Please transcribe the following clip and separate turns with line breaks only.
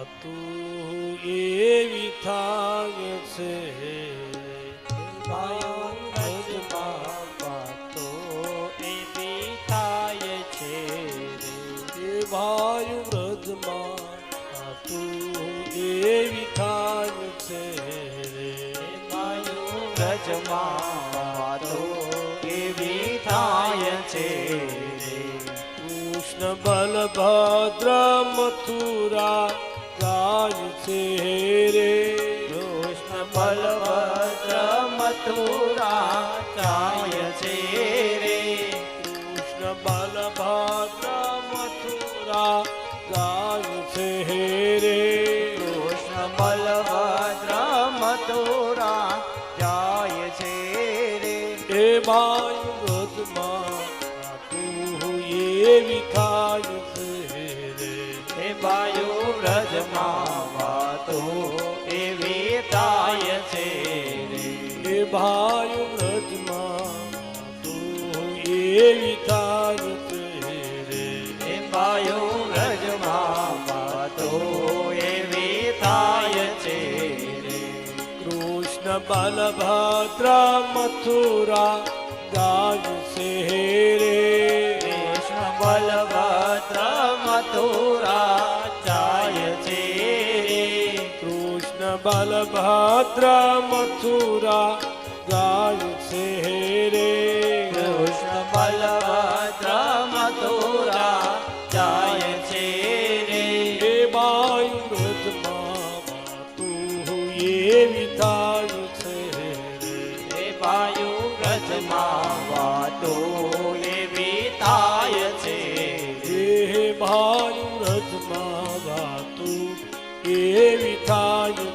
તું એવી થાય છે
વ્રજમાં વાતો એવી થાય છે
એ ભાઈ વ્રજમાં તું એવી થાય છે
વ્રજમાં વાતો એવી થાય છે
કૃષ્ણ બલભદ્ર મથુરા ગાય છે રે
કૃષ્ણ બલભદ્ર મથુરા જાય છે રે
કૃષ્ણ બલભદ્ર મથુરા ગાય છે રે
કૃષ્ણ બલભદ્ર મથુરા જાય છે રે
એ ભાઈ વ્રજમાં તું એવી થાય છે રે
હે ભાઈઓ વ્રજમાં વાતો એવી થાય છે રે
એ ભાઈ વ્રજમાં તું એવી થાય છે રે
હે ભાઈઓ વ્રજમાં વાતો એવી થાય છે રે
કૃષ્ણ બલભદ્ર મથુરા ગાય છે રે
કૃષ્ણ બલભદ્ર મથુરા જાય છે રે
કૃષ્ણ બલભદ્ર મથુરા ગાય છે રે
કૃષ્ણ બલભદ્ર મથુરા જાય છે રે
એ બાઈ વ્રજમાં તું એવી થાય છે રે
હે ભાઈઓ વ્રજમાં વાતો એવી થાય છે
એ ભાઈ વ્રજમાં તું એવી થાય